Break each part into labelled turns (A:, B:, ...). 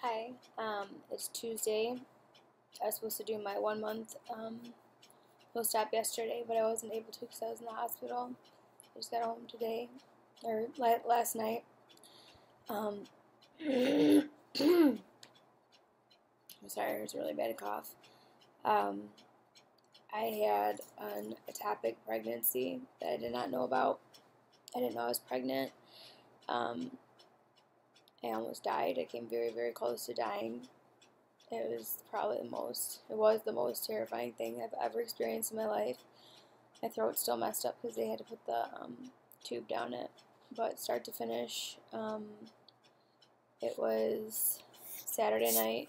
A: Hi, it's Tuesday. I was supposed to do my 1 month post-op yesterday, but I wasn't able to because I was in the hospital. I just got home today, or last night. I'm sorry, it was a really bad cough. I had an ectopic pregnancy that I did not know about. I didn't know I was pregnant. I almost died. I came very, very close to dying. It was probably the most terrifying thing I've ever experienced in my life. My throat's still messed up because they had to put the tube down it. But start to finish, it was Saturday night,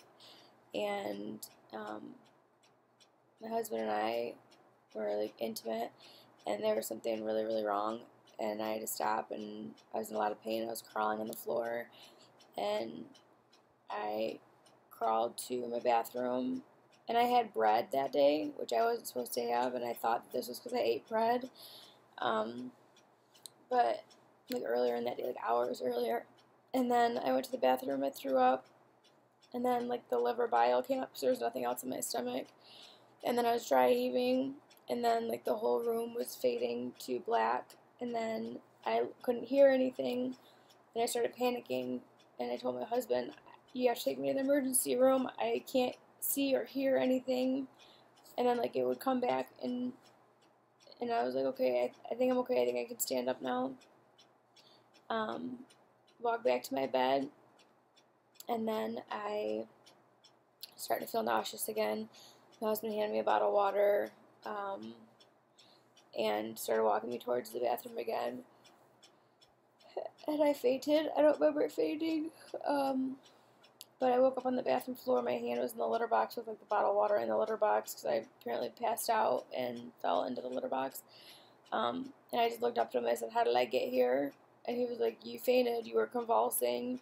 A: and my husband and I were like intimate, and there was something really, really wrong, and I had to stop, and I was in a lot of pain. I was crawling on the floor, and I crawled to my bathroom, and I had bread that day, which I wasn't supposed to have, and I thought this was because I ate bread, but like earlier in that day, like hours earlier, and then I went to the bathroom, I threw up, and then like the liver bile came up because there was nothing else in my stomach, and then I was dry heaving, and then like the whole room was fading to black, and then I couldn't hear anything, and I started panicking, and I told my husband, you have to take me to the emergency room, I can't see or hear anything, and then like it would come back, and I was like, okay, I think I'm okay, I think I can stand up now. Walked back to my bed, and then I started to feel nauseous again. My husband handed me a bottle of water, and started walking me towards the bathroom again. And I fainted. I don't remember fainting, but I woke up on the bathroom floor. My hand was in the litter box with like the bottle of water in the litter box because I apparently passed out and fell into the litter box. And I just looked up to him and I said, how did I get here? And he was like, you fainted, you were convulsing.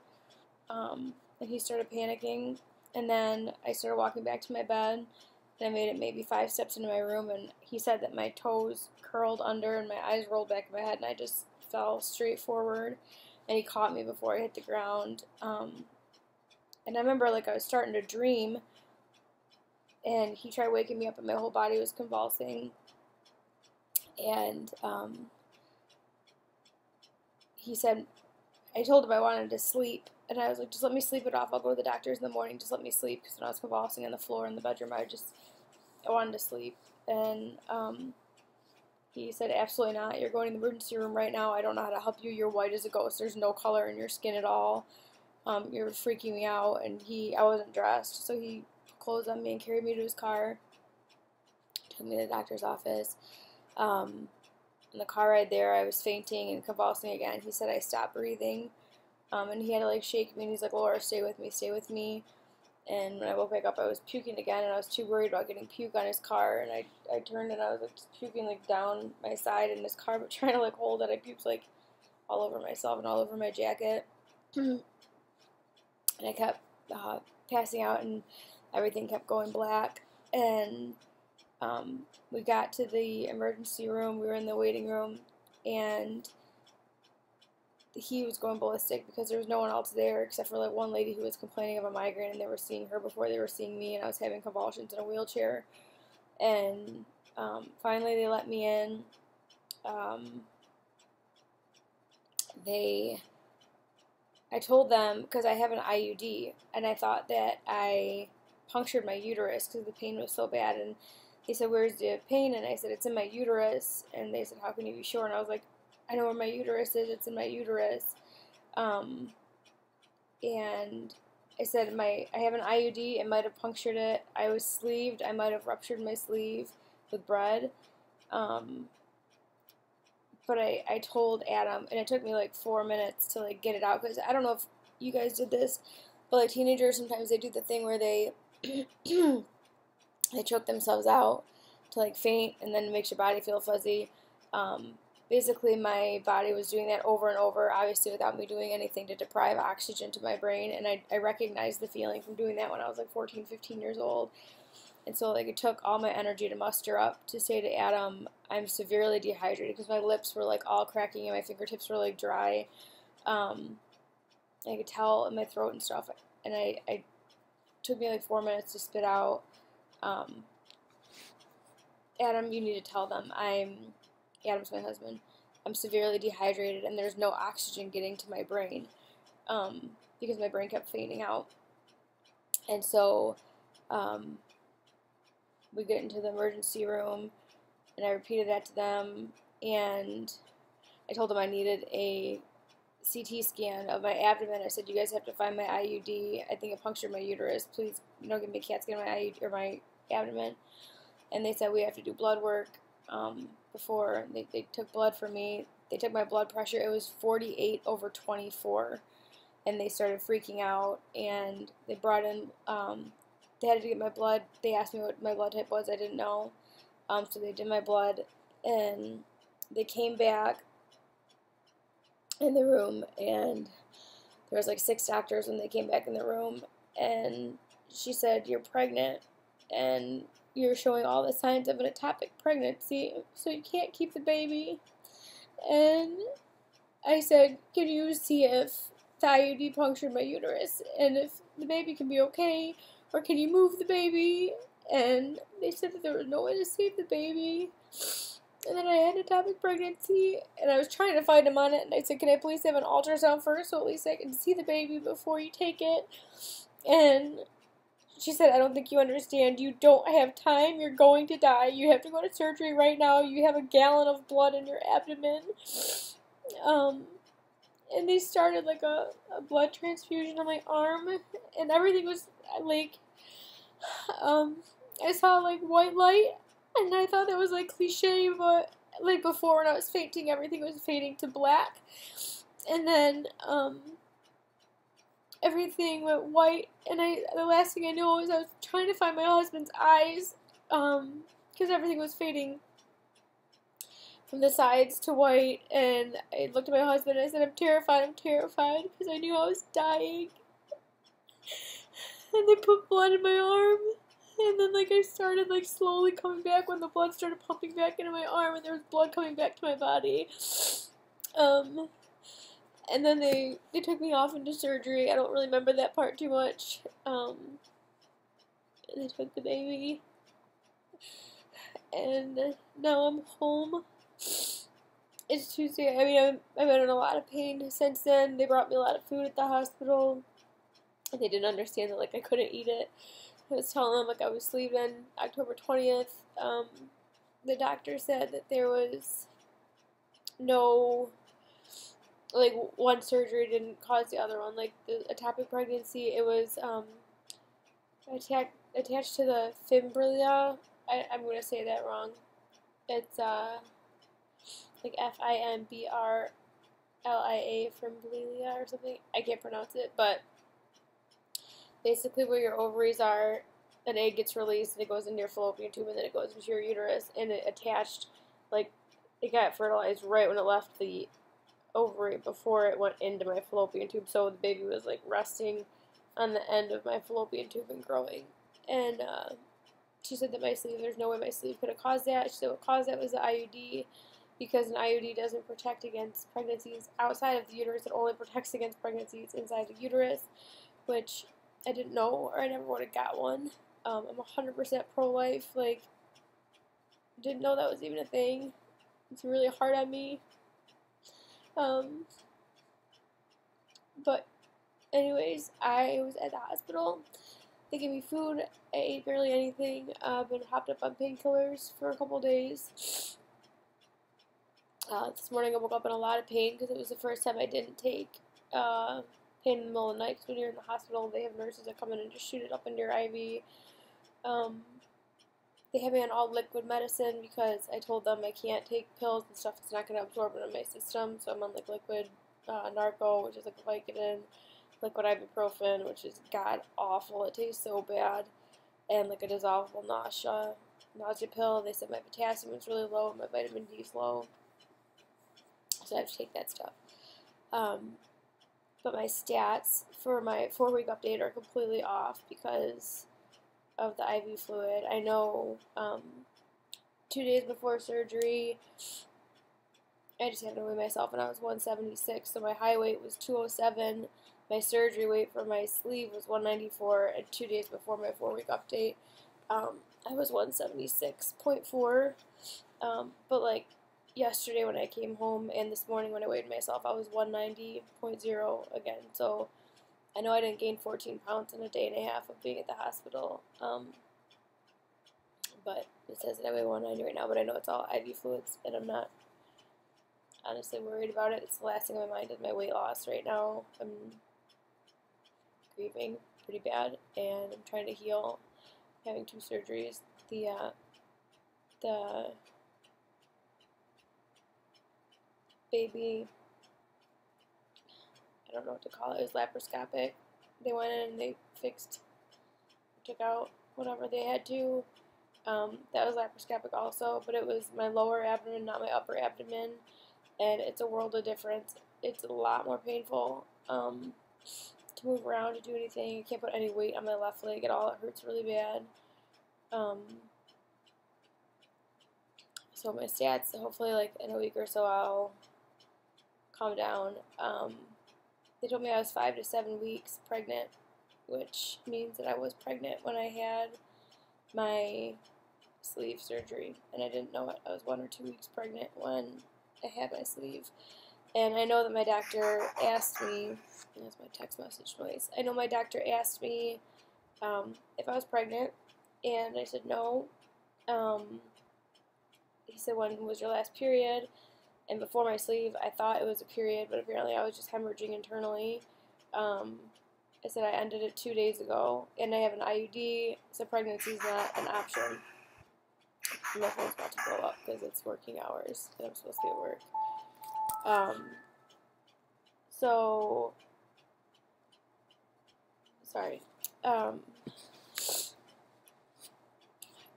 A: And he started panicking. And then I started walking back to my bed, and I made it maybe 5 steps into my room, and he said that my toes curled under and my eyes rolled back in my head, and I just fell straight forward, and he caught me before I hit the ground. And I remember like I was starting to dream, and he tried waking me up, and my whole body was convulsing, and he said, I told him I wanted to sleep, and I was like, just let me sleep it off, I'll go to the doctor's in the morning, just let me sleep, because when I was convulsing on the floor in the bedroom, I wanted to sleep, and he said, absolutely not, you're going to the emergency room right now, I don't know how to help you, you're white as a ghost, there's no color in your skin at all, you're freaking me out, and I wasn't dressed, so he put clothes on me and carried me to his car, took me to the doctor's office. In the car ride there, I was fainting and convulsing again. He said I stopped breathing, and he had to like shake me, and he's like, Laura, stay with me, stay with me. And when I woke back up, I was puking again, and I was too worried about getting puke on his car, and I turned, and I was like just puking like down my side in his car, but trying to like hold it. I puked like all over myself and all over my jacket, and I kept passing out, and everything kept going black, and we got to the emergency room, we were in the waiting room, and he was going ballistic because there was no one else there except for like one lady who was complaining of a migraine, and they were seeing her before they were seeing me, and I was having convulsions in a wheelchair, and finally they let me in. I told them, because I have an IUD, and I thought that I punctured my uterus because the pain was so bad, and they said, where's the pain? And I said, it's in my uterus. And they said, how can you be sure? And I was like, I know where my uterus is. It's in my uterus. And I said, I have an IUD. It might have punctured it. I was sleeved. I might have ruptured my sleeve with bread. But I told Adam, and it took me like 4 minutes to like get it out, because I don't know if you guys did this, but like teenagers, sometimes they do the thing where they they choke themselves out to like faint, and then it makes your body feel fuzzy. Basically my body was doing that over and over, obviously without me doing anything to deprive oxygen to my brain, and I recognized the feeling from doing that when I was like 14, 15 years old. And so like it took all my energy to muster up to say to Adam, I'm severely dehydrated, because my lips were like all cracking and my fingertips were like dry. I could tell in my throat and stuff. and I took me like 4 minutes to spit out. Adam, you need to tell them Adam's my husband. I'm severely dehydrated and there's no oxygen getting to my brain, because my brain kept fading out. And so, we get into the emergency room, and I repeated that to them, and I told them I needed a CT scan of my abdomen. I said, you guys have to find my IUD. I think it punctured my uterus. Please, give me a CAT scan of my IUD or my abdomen. And they said we have to do blood work before. They took blood from me. They took my blood pressure. It was 48/24. And they started freaking out. And they brought in, they had to get my blood. They asked me what my blood type was. I didn't know. So they did my blood. And they came back in the room. And there was like 6 doctors when they came back in the room. And she said, you're pregnant. And you're showing all the signs of an ectopic pregnancy, so you can't keep the baby. And I said, can you see if the IUD punctured my uterus, and if the baby can be okay, or can you move the baby? And they said that there was no way to save the baby, and then I had an ectopic pregnancy, and I was trying to find him on it, and I said, can I please have an ultrasound first, so at least I can see the baby before you take it? And she said, I don't think you understand. You don't have time. You're going to die. You have to go to surgery right now. You have a gallon of blood in your abdomen. And they started like a blood transfusion on my arm. And everything was like, I saw like white light. And I thought that was like cliche, but like before when I was fainting, everything was fading to black. And then, everything went white, and the last thing I knew was I was trying to find my husband's eyes, because everything was fading from the sides to white, and I looked at my husband and I said, I'm terrified, because I knew I was dying. And they put blood in my arm, and then like I started like slowly coming back when the blood started pumping back into my arm, and there was blood coming back to my body. And then they took me off into surgery. I don't really remember that part too much. They took the baby. And now I'm home. It's Tuesday. I mean, I've been in a lot of pain since then. They brought me a lot of food at the hospital. And they didn't understand that, like, I couldn't eat it. I was telling them, like, I was leaving October 20th. The doctor said that there was no, like, one surgery didn't cause the other one. Like, the ectopic pregnancy, it was attached to the fimbrilla. I'm going to say that wrong. It's, like, Fimbrlia, fimbrilla or something. I can't pronounce it, but basically where your ovaries are, an egg gets released and it goes into your fallopian tube and then it goes into your uterus, and it attached, like, it got fertilized right when it left the ovary before it went into my fallopian tube, so the baby was, like, resting on the end of my fallopian tube and growing. And she said that my sleeve, there's no way my sleeve could have caused that. She said what caused that was the IUD, because an IUD doesn't protect against pregnancies outside of the uterus. It only protects against pregnancies inside the uterus, which I didn't know, or I never would have got one. I'm 100% pro-life. Like, didn't know that was even a thing. It's really hard on me. But anyways, I was at the hospital. They gave me food. I ate barely anything. I've been hopped up on painkillers for a couple days. This morning I woke up in a lot of pain because it was the first time I didn't take pain in the middle of the night. Because when you're in the hospital, they have nurses that come in and just shoot it up into your IV. They have me on all liquid medicine because I told them I can't take pills and stuff. It's not going to absorb into my system. So I'm on like liquid narco, which is like a Vicodin, liquid ibuprofen, which is god awful. It tastes so bad, and like a dissolvable nausea pill. They said my potassium is really low and my vitamin D is low, so I have to take that stuff. But my stats for my 4-week update are completely off because of the IV fluid. I know 2 days before surgery, I just had to weigh myself and I was 176, so my high weight was 207, my surgery weight for my sleeve was 194, and 2 days before my 4-week update, I was 176.4. But like yesterday when I came home and this morning when I weighed myself, I was 190.0 again. So I know I didn't gain 14 pounds in a day and a half of being at the hospital. But it says that I weigh 190 right now, but I know it's all IV fluids, and I'm not honestly worried about it. It's the last thing on my mind is my weight loss right now. I'm grieving pretty bad, and I'm trying to heal, having 2 surgeries. The baby, I don't know what to call it, was laparoscopic. They went in and they took out whatever they had to. That was laparoscopic also, but it was my lower abdomen, not my upper abdomen, and it's a world of difference. It's a lot more painful to move around, to do anything. I can't put any weight on my left leg at all. It hurts really bad. So my stats, hopefully like in a week or so I'll calm down. They told me I was 5 to 7 weeks pregnant, which means that I was pregnant when I had my sleeve surgery, and I didn't know it. I was 1 or 2 weeks pregnant when I had my sleeve. And I know that my doctor asked me, that's my text message noise, I know my doctor asked me if I was pregnant, and I said no. He said, when was your last period? And before my sleeve, I thought it was a period, but apparently I was just hemorrhaging internally. I said I ended it 2 days ago, and I have an IUD, so pregnancy is not an option. My phone's about to blow up because it's working hours, and I'm supposed to be at work. Sorry.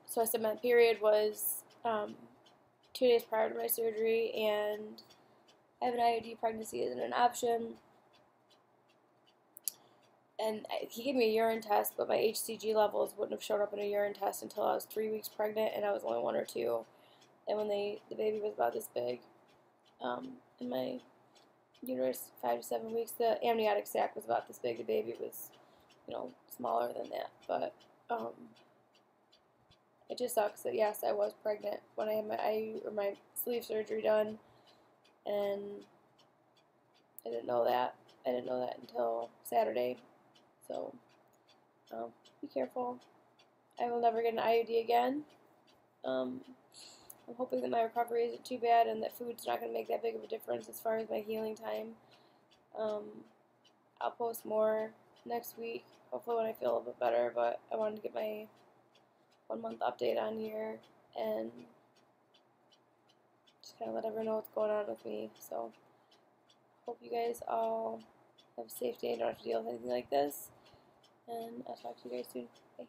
A: So I said my period was 2 days prior to my surgery, and I have an IUD, pregnancy isn't an option. And he gave me a urine test, but my HCG levels wouldn't have shown up in a urine test until I was 3 weeks pregnant, and I was only 1 or 2. And when the baby was about this big, in my uterus, 5 to 7 weeks, the amniotic sac was about this big. The baby was, smaller than that. But it just sucks that yes, I was pregnant when I had my sleeve surgery done, and I didn't know that. I didn't know that until Saturday. So, be careful. I will never get an IUD again. I'm hoping that my recovery isn't too bad and that food's not going to make that big of a difference as far as my healing time. I'll post more next week, hopefully when I feel a little bit better, but I wanted to get my 1 month update on here and just kind of let everyone know what's going on with me. So, hope you guys all have a safe day and don't have to deal with anything like this. And I'll talk to you guys soon. Bye.